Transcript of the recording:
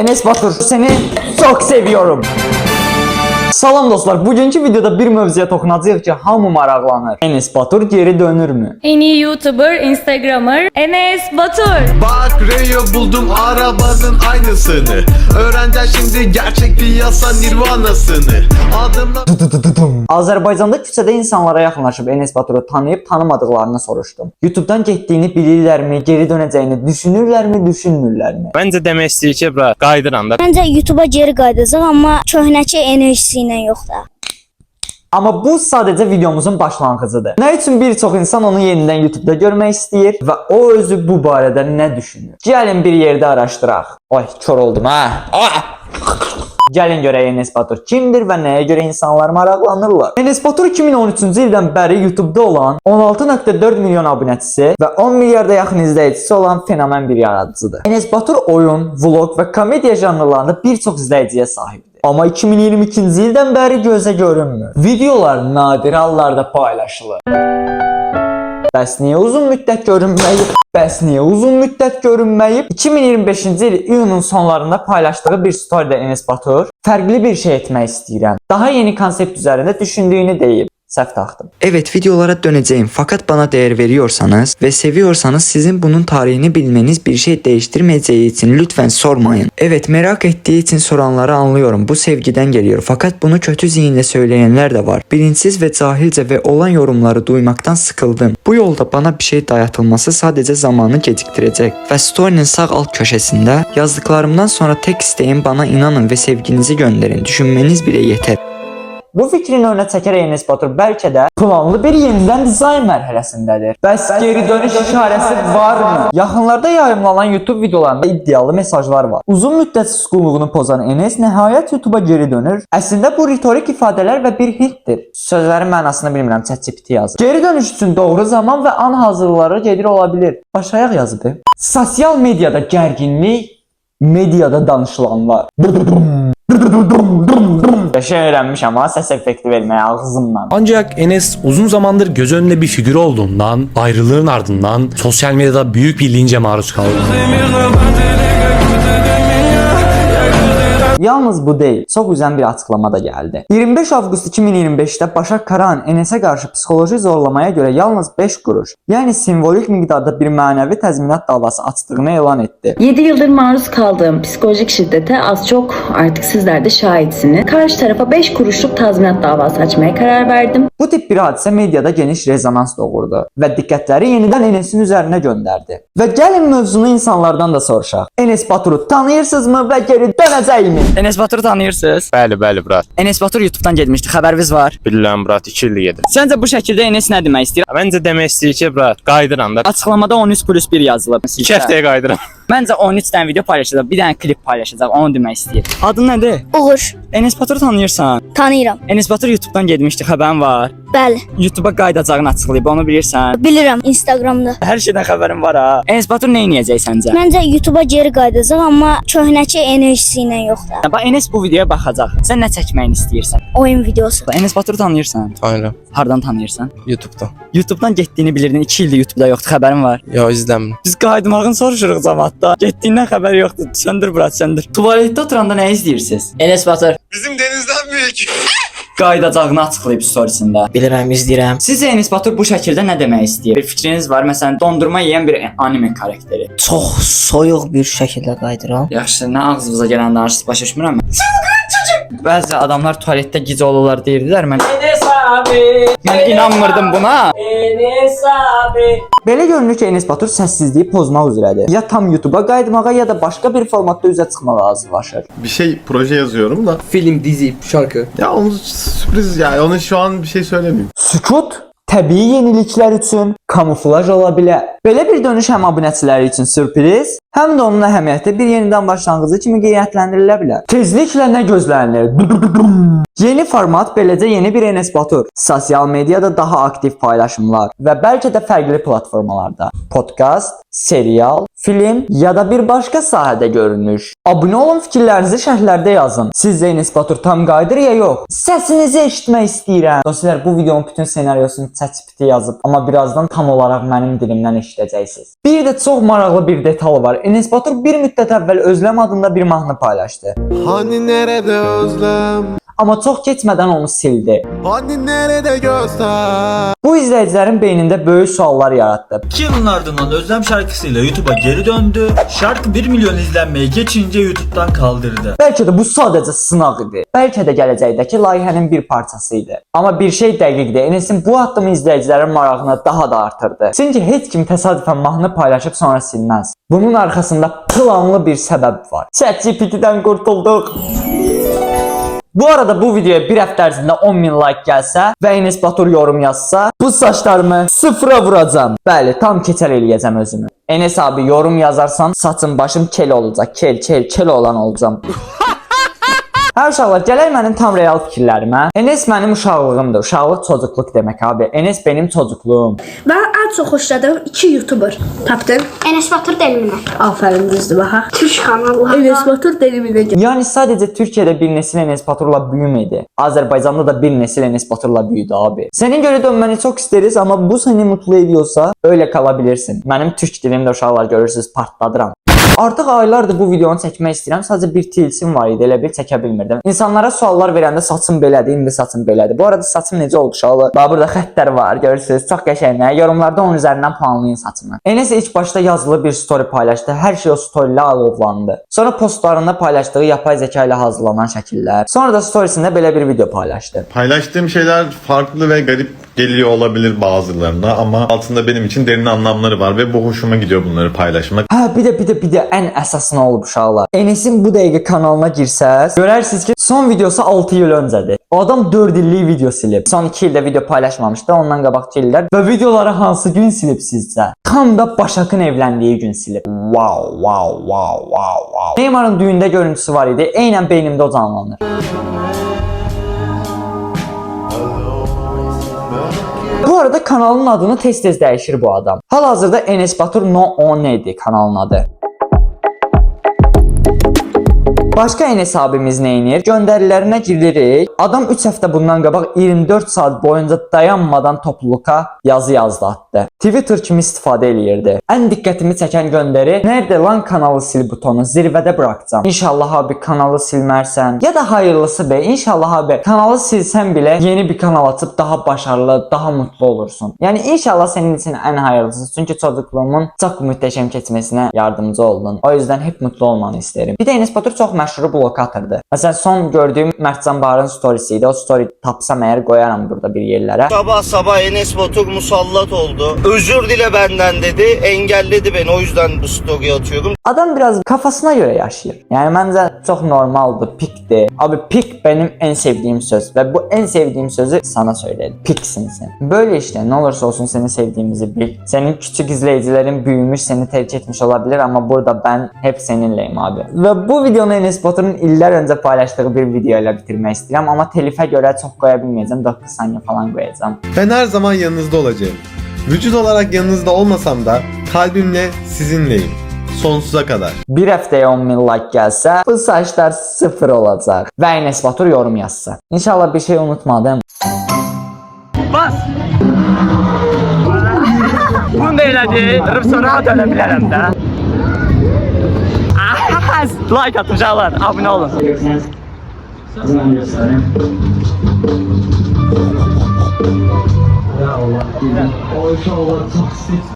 Enes Batur, seni çok seviyorum. Salam dostlar, bugünkü videoda bir mövzuya toxunacağıq ki, hamı maraqlanır. Enes Batur geri dönürmü? En iyi YouTuber, Instagrammer Enes Batur. Bak R'yi buldum arabanın aynısını. Öğreneceğim şimdi gerçek piyasa nirvanasını. Adımla... Azərbaycanda küçədə insanlara yaxınlaşıb Enes Baturu tanıyıb tanımadıqlarını soruşdum. YouTube'dan getdiyini bilirlərmi, geri dönəcəyini düşünürlərmi, düşünmürlərmi? Bence demək istəyir ki, bura qayıdıram da. Məncə YouTube'a geri qayıdacaq, amma köhnəki enerjisi ilə yox da. Amma bu sadəcə videomuzun başlanğıcıdır. Nə üçün bir çox insan onu yenidən YouTube'da görmək istəyir və o özü bu barədə nə düşünür? Gəlin bir yerdə araşdıraq. Ay, kör oldum ha. Gəlin görək Enes Batur kimdir və nəyə görə insanlar maraqlanırlar. Enes Batur 2013-cü ildən bəri YouTube'da olan 16.4 milyon abunəçisi və 10 milyarda yaxın izləyicisi olan fenomen bir yaradıcıdır. Enes Batur oyun, vlog və komediya janrlarında bir çox izləyiciyə sahibdir. Amma 2022-ci ildən bəri gözə görünmür. Videolar nadir hallarda paylaşılır. Bəs niyə uzun müddət görünməyib? 2025-ci il iyunun sonlarında paylaşdığı bir storydə Enes Batur fərqli bir şey etmək istəyirəm. Daha yeni konsept üzərində düşündüyünü deyib. Səhv taxdım. Evet, videolara döneceğim fakat bana değer veriyorsanız ve seviyorsanız sizin bunun tarihini bilmeniz bir şey değiştirmeyeceği için lütfen sormayın. Evet, merak ettiği için soranları anlıyorum. Bu sevgiden geliyor fakat bunu kötü zihinle söyleyenler de var. Bilinçsiz ve cahilce ve olan yorumları duymaktan sıkıldım. Bu yolda bana bir şey dayatılması sadece zamanı geciktirecek. Ve story'nin sağ alt köşesinde yazdıklarımdan sonra tek isteğim bana inanın ve sevginizi gönderin. Düşünmeniz bile yeter. Bu fikrin önə çəkərək Enes Batur bəlkə də planlı bir yenidən dizayn mərhələsindədir. Bəs geri dönüş işarəsi varmı? Yaxınlarda yayımlanan YouTube videolarında iddialı mesajlar var. Uzun müddət susqunluğunu pozan Enes nəhayət YouTube'a geri dönür. Əslində bu ritorik ifadələr və bir hintdir. Sözlərin mənasını bilmirəm, ChatGPT yazır. Geri dönüş üçün doğru zaman və an hazırlıqları gedir ola bilir. Başayaq yazıdır. Sosial mediada gərginlik, mediada danışılanlar. Şey öğrenmişim ama ses efekti vermeye ağzımdan. Ancak Enes uzun zamandır göz önünde bir figür olduğundan, ayrılığın ardından sosyal medyada büyük bir lince maruz kaldı. Yalnız bu değil, çok üzen bir açıklama da geldi. 25 Avgust 2025'te Başak Karahan Enes'e karşı psikoloji zorlamaya göre yalnız 5 kuruş, yani simvolik miktarda bir manevi tazminat davası açtığını elan etti. 7 yıldır maruz kaldığım psikolojik şiddete az çok artık sizler de şahitsiniz. Karşı tarafa 5 kuruşluk tazminat davası açmaya karar verdim. Bu tip bir hadise medyada geniş rezonans doğurdu ve dikkatleri yeniden Enes'in üzerine gönderdi. Ve gelin mövzunu insanlardan da soruşaq. Enes Batur'u tanıyırsınızmı ve geri dönəcək mi? Enes Batur'u tanıyırsınız. Bəli, brat. Enes Batur YouTube'dan gelmişti. Xəbəriniz var. Bilirəm, brat, 2 ildir gedir. Səncə bu şəkildə Enes nə demək istəyir? Bence demək istəyir ki, brat, qayıdıram da. Açıqlamada 13+1 yazılıb. 2 həftəyə qayıdıram. Məncə 13 dənə video paylaşacaq, bir dənə klip paylaşacaq, onu demək istəyir. Adın nədir? Uğur, Enes Batur'u tanıyırsan. tanıyıram. Enes Batur YouTube'dan gelmişti, xəbərin var. Bəli, YouTube'a qayıdacağını açıqlayıb, onu bilirsən. bilirəm Instagramda. Hər şeydən xəbərin var ha. Enes Batur nə edəcək səncə? Məncə YouTube'a geri qayıdacaq, amma köhnəki enerjisi ilə yox da. Bax Enes bu videoya baxacaq. Sən nə çəkməyini istəyirsən? Oyun videosu. Enes Batur'u tanıyırsan. Tanıyıram. Hardan tanıyırsan? YouTube'da. YouTube'dan getdiyini bilirdin. 2 ildir YouTube'da yoxdur, xəbərin var. Ya izləmirəm. Biz qaydımağını soruşuruq cəmaatda. Getdiyindən xəbər yoxdur. Söndür bura, söndür. Tuvaletdə oturanda nə izləyirsiniz? Enes Batur Bizim denizden büyük. qayıdacağını açıqlayıb storiesində. Bilirəm, izləyirəm. Sizcə Enes Batur bu şəkildə nə demək istəyir? Bir fikriniz var? Məsələn, dondurma yeyən bir anime karakteri. Çox soyuq bir şəkildə qayıdıram. Yaxşı, nə ağzınıza gələn danışırsınız, başa düşmürəm mən. Bəzi adamlar tualetdə gecə olurlar deyirdilər. Mən inanmırdım buna. Belə görünür ki, Enes Batur səssizliyi pozmaq üzrədir. Ya tam YouTube'a qayıtmağa ya da başqa bir formatda üzə çıxmağa hazırlaşır. Bir şey proje yazıyorum da. Film, dizi, şarkı. Ya onu sürpriz yani onu şu an bir şey söylemeyeyim. Sükut təbii yeniliklər üçün kamuflaj ola bilər. Belə bir dönüş həm abunəçiləri üçün sürpriz, həm də onun əhəmiyyəti bir yenidən başlanğıcı kimi qiymətləndirilə bilər. Tezliklə nə gözlənilir? Yeni format beləcə yeni bir Enes Batur. Sosial mediada daha aktiv paylaşımlar və bəlkə də fərqli platformalarda podcast, serial, film ya da bir başqa sahədə görünüş. Abunə olun, fikirlərinizi şərhlərdə yazın. Sizcə Enes Batur tam qayıdır ya yox? Səsinizi eşitmək istəyirəm. Dostlar, bu videonun bütün senaryosunu ChatGPT yazıb, amma birazdan tam tam olaraq mənim dilimdən eşidəcəksiniz. Bir də çox maraqlı bir detal var. Enes Batur bir müddət əvvəl Özlem adında bir mahnı paylaşdı. Hani nerede özlem? Amma çox keçmədən onu sildi. Hani nerede gözler? Bu izləyicilərin beynində böyük suallar yaratdı. 2 yılın ardından Özlem şarkısıyla YouTube'a geri döndü. Şarkı 1 milyon izlenmeye geçince YouTube'dan kaldırdı. Bəlkə də bu sadəcə sınaq idi. Bəlkə də gələcəkdəki layihənin bir parçası idi. Amma bir şey dəqiqdir. Enes'in bu addımı izləyicilərin marağını daha da artırdı. Çünki heç kim təsadüfən mahnı paylaşıb sonra silməz. Bunun arxasında planlı bir səbəb var. ChatGPT-dən qurtulduq. Bu arada bu videoya bir həftə ərzində 10.000 like gəlsə və Enes Batur yorum yazsa, bu saçlarımı sıfıra vuracam. Bəli, tam keçər eləyəcəm özümü. Enes abi yorum yazarsan saçım başım kel olacaq. Kel olan olacam. Hə uşaqlar, gələk mənim tam real fikirlərimə. Enes mənim uşaqlığımdır. Uşaqlıq çocuqluq demək abi. Enes benim çocukluğum. Mən ən çox xoşladığım 2 YouTuber tapdım. Enes Batur Delimi. Afərin düzdür bax. Türk kanalı. Enes Batur Delimi. Yəni sadəcə Türkiyədə bir nesil Enes Baturla büyümedi. Azərbaycanda da bir nesil Enes Baturla büyüdü abi. Senin göre dönməni çox isteriz ama bu seni mutlu ediyorsa öyle kalabilirsin. Mənim türk dilimdə uşaqlar görürsünüz partladıram. Artıq aylardır bu videonu çəkmək istəyirəm. Sadəcə bir tilsim var idi, elə bir çəkə bilmirdim. İnsanlara suallar verəndə saçım belədir, indi saçım belədir. Bu arada saçım necə oldu uşaqlar? Bax burada xəttlər var, görürsünüz. Çox qəşəngdir. Yorumlarda 10 üzərindən puanlayın saçımı. Enes ilk başda yazılı bir story paylaşdı. Hər şey o story ilə alovlandı. Sonra postlarında paylaşdığı yapay zeka ilə hazırlanan şəkillər. Sonra da storiesində belə bir video paylaşdı. Paylaştığım şeyler farklı ve garip geliyor olabilir bazılarına ama altında benim için derin anlamları var ve bu hoşuma gidiyor bunları paylaşmak. Hə, bir də ən əsası nə olub uşaqlar? Enes'in bu dəqiqə kanalına girsəz, görərsiniz ki, son videosu 6 il öncədir. O adam 4 illik video silib. Son 2 ildə video paylaşmamışdı, ondan qabaqki illər. Və videoları hansı gün silib sizcə? Tam da Başak'ın evləndiyi gün silib. Wow. Neymar'ın düyündə görüntüsü var idi. Eynən beynimdə o canlanır. Bu arada kanalın adını tez-tez dəyişir bu adam. Hal-hazırda Enes Batur No On idi kanalın adı. Başka Enes abimiz nə edir? Göndərilərinə giririk. Adam 3 həftə bundan qabaq 24 saat boyunca dayanmadan topluluğa yazı yazdı attı. Twitter kimi istifadə eləyirdi. Ən diqqətimi çəkən göndəri, "Nerede lan kanalı sil butonu? Zirvədə bırakacağım. İnşallah abi kanalı silmərsən." Ya da hayırlısı be, inşallah abi kanalı silsən bile yeni bir kanal açıp daha başarılı, daha mutlu olursun. Yani inşallah senin için en hayırlısı. Çünkü çocukluğumun çok mühteşem keçmesine yardımcı oldun. O yüzden hep mutlu olmanı isterim. Bir de Enes Batur çok məşhur bloka atırdı. Mesela son gördüğüm Mertcan Bahar'ın storiesiydi. O story tapsam eğer koyarım burada bir yerlere. Sabah Enes Batur musallat oldu. Özür dile benden dedi. Engelledi beni. O yüzden bu story atıyorum. Adam biraz kafasına göre yaşayır. Yani bence çok normaldı. Pikti. Abi pik benim en sevdiğim söz. Ve bu en sevdiğim sözü sana söyledim. Piksin sen. Böyle işte ne olursa olsun seni sevdiğimizi bil. Senin küçük izleyicilerin büyümüş, seni tercih etmiş olabilir ama burada ben hep seninleyim abi. Ve bu videonu Enes Batur'un iller önce paylaştığı bir videoyla bitirmek istiyorum ama telife göre çok koyabilmeyeceğim. 9 saniye falan koyacağım. Ben her zaman yanınızda olacağım. Vücut olarak yanınızda olmasam da kalbimle sizinleyim. Sonsuza kadar. Bir həftəyə 10.000 like gəlsə, bu saçlar 0 olacaq. Və Enes Batur yorum yazsa. İnşallah bir şey unutmadım. Bas! Bunu da elədi. Rıfsana dönə bilərəm də. Like atın uşaqlar, abunə olun. Ya Allah, o uşaqlar çox